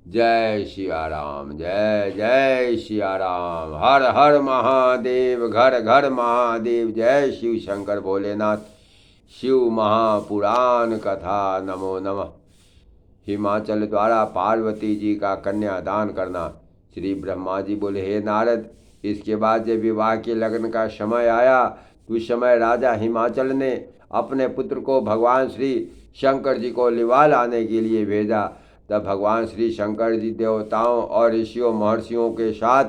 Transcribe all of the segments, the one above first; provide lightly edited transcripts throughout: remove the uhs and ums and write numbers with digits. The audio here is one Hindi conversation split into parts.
जय सिया राम, जय जय सिया राम। हर हर महादेव, घर घर महादेव। जय शिव शंकर भोलेनाथ। शिव महापुराण कथा। नमो नमः। हिमाचल द्वारा पार्वती जी का कन्यादान करना। श्री ब्रह्मा जी बोले, हे नारद, इसके बाद जब विवाह के लगन का समय आया तो उस समय राजा हिमाचल ने अपने पुत्र को भगवान श्री शंकर जी को लिवा लाने के लिए भेजा। तब भगवान श्री शंकर जी देवताओं और ऋषियों महर्षियों के साथ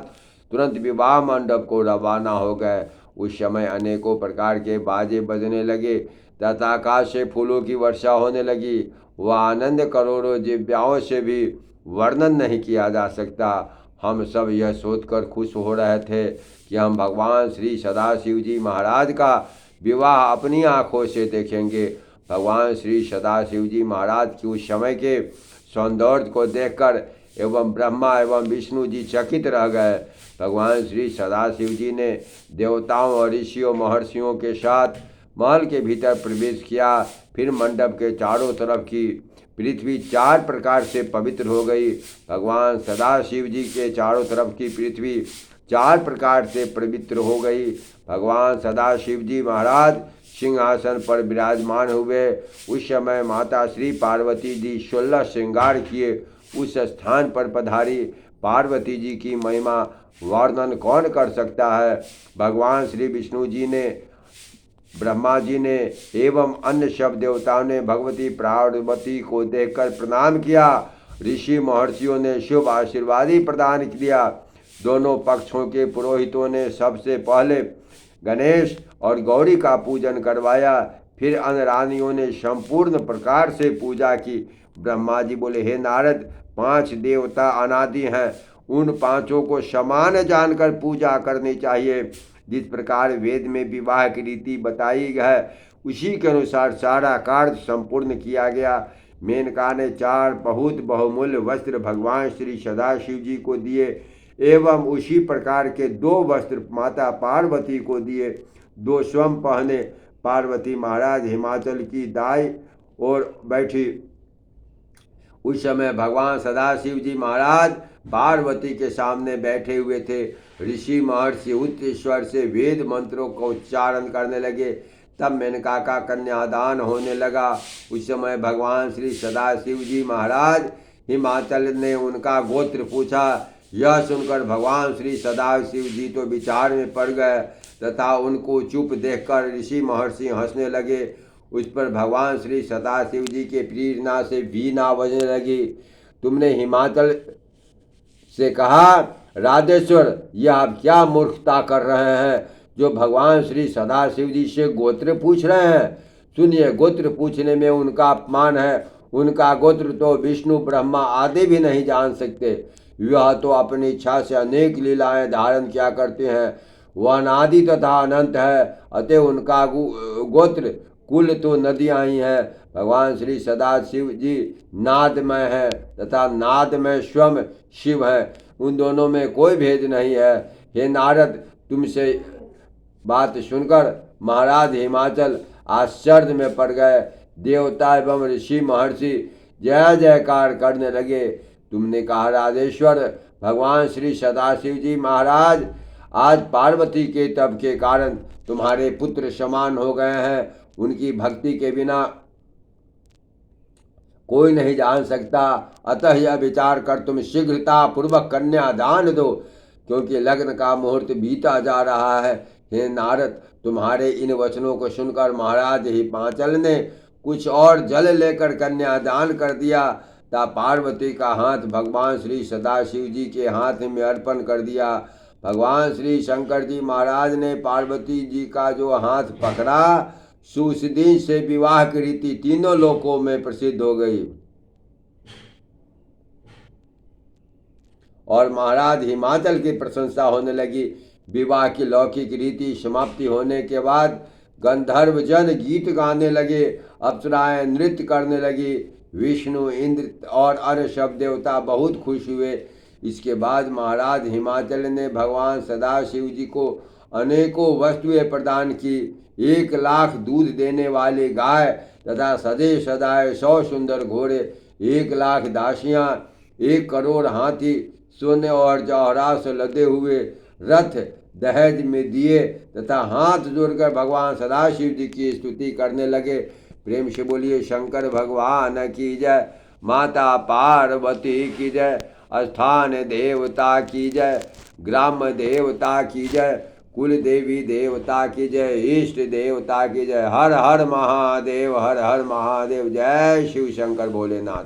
तुरंत विवाह मंडप को रवाना हो गए। उस समय अनेकों प्रकार के बाजे बजने लगे तथा आकाश से फूलों की वर्षा होने लगी। वह आनंद करोड़ों दिव्याओं से भी वर्णन नहीं किया जा सकता। हम सब यह सोचकर खुश हो रहे थे कि हम भगवान श्री सदाशिव जी महाराज का विवाह अपनी आँखों से देखेंगे। भगवान श्री सदाशिव जी महाराज की उस समय के सौंदर्य को देखकर एवं ब्रह्मा एवं विष्णु जी चकित रह गए। भगवान श्री सदाशिव जी ने देवताओं और ऋषियों महर्षियों के साथ महल के भीतर प्रवेश किया। फिर मंडप के चारों तरफ की पृथ्वी 4 प्रकार से पवित्र हो गई। भगवान सदाशिव जी के चारों तरफ की पृथ्वी 4 प्रकार से पवित्र हो गई। भगवान सदाशिव जी महाराज सिंहासन पर विराजमान हुए। उस समय माता श्री पार्वती जी 16 श्रृंगार किए उस स्थान पर पधारी। पार्वती जी की महिमा वर्णन कौन कर सकता है। भगवान श्री विष्णु जी ने, ब्रह्मा जी ने एवं अन्य सब देवताओं ने भगवती पार्वती को देखकर प्रणाम किया। ऋषि महर्षियों ने शुभ आशीर्वाद ही प्रदान किया। दोनों पक्षों के पुरोहितों ने सबसे पहले गणेश और गौरी का पूजन करवाया। फिर अन्य रानियों ने संपूर्ण प्रकार से पूजा की। ब्रह्मा जी बोले, हे नारद, 5 देवता अनादि हैं, उन पांचों को समान जानकर पूजा करनी चाहिए। जिस प्रकार वेद में विवाह की रीति बताई है उसी के अनुसार सारा कार्य संपूर्ण किया गया। मेनका ने 4 बहुत बहुमूल्य वस्त्र भगवान श्री सदाशिव जी को दिए एवं उसी प्रकार के 2 वस्त्र माता पार्वती को दिए। 2 स्वयं पहने। पार्वती महाराज हिमाचल की दाई ओर बैठी। उस समय भगवान सदाशिव जी महाराज पार्वती के सामने बैठे हुए थे। ऋषि महर्षि उच्च स्वर से वेद मंत्रों का उच्चारण करने लगे। तब मेनका का कन्यादान होने लगा। उस समय भगवान श्री सदाशिव जी महाराज हिमाचल ने उनका गोत्र पूछा। यह सुनकर भगवान श्री सदाशिव जी तो विचार में पड़ गए तथा उनको चुप देखकर ऋषि महर्षि हंसने लगे। उस पर भगवान श्री सदाशिव जी के प्रेरणा से वीणा बजने लगी। तुमने हिमाचल से कहा, राधेश्वर, यह आप क्या मूर्खता कर रहे हैं जो भगवान श्री सदाशिव जी से गोत्र पूछ रहे हैं। सुनिए, गोत्र पूछने में उनका अपमान है। उनका गोत्र तो विष्णु ब्रह्मा आदि भी नहीं जान सकते। वह तो अपनी इच्छा से अनेक लीलाएं धारण किया करते हैं। वह अनादि तथा अनंत है, अतः उनका गोत्र कुल तो नदियाँ ही हैं। भगवान श्री सदाशिव जी नादमय है तथा नादमय स्वयं शिव है। उन दोनों में कोई भेद नहीं है। हे नारद, तुमसे बात सुनकर महाराज हिमाचल आश्चर्य में पड़ गए। देवता एवं ऋषि महर्षि जय जयकार करने लगे। तुमने कहा, राधेश्वर, भगवान श्री सदाशिव जी महाराज आज पार्वती के तप के कारण तुम्हारे पुत्र समान हो गए हैं। उनकी भक्ति के बिना कोई नहीं जान सकता। अतः यह विचार कर तुम शीघ्रता पूर्वक कन्यादान दो, क्योंकि लग्न का मुहूर्त बीता जा रहा है। हे नारद, तुम्हारे इन वचनों को सुनकर महाराज हिमाचल ने कुछ और जल लेकर कन्यादान कर दिया तथा पार्वती का हाथ भगवान श्री सदाशिव जी के हाथ में अर्पण कर दिया। भगवान श्री शंकर जी महाराज ने पार्वती जी का जो हाथ पकड़ा, उस दिन से विवाह की रीति तीनों लोकों में प्रसिद्ध हो गई। और महाराज हिमाचल की प्रशंसा होने लगी। विवाह की लौकिक रीति समाप्ति होने के बाद गंधर्व जन गीत गाने लगे, अप्सराएं नृत्य करने लगी। विष्णु, इंद्र और अन्य सब देवता बहुत खुश हुए। इसके बाद महाराज हिमाचल ने भगवान सदाशिव जी को अनेकों वस्तुएं प्रदान की। 1 लाख दूध देने वाली गाय तथा सदे सदाए 100 सुंदर घोड़े, 1 लाख दासियां, 1 करोड़ हाथी सोने और जौहरात से लदे हुए रथ दहेज में दिए तथा हाथ जोड़कर भगवान सदाशिव जी की स्तुति करने लगे। प्रेम से बोलिए शंकर भगवान की जय, माता पार्वती की जय, स्थान देवता की जय, ग्राम देवता की जय, कुल देवी देवता की जय, इष्ट देवता की जय। हर हर महादेव, हर हर महादेव। जय शिव शंकर भोलेनाथ।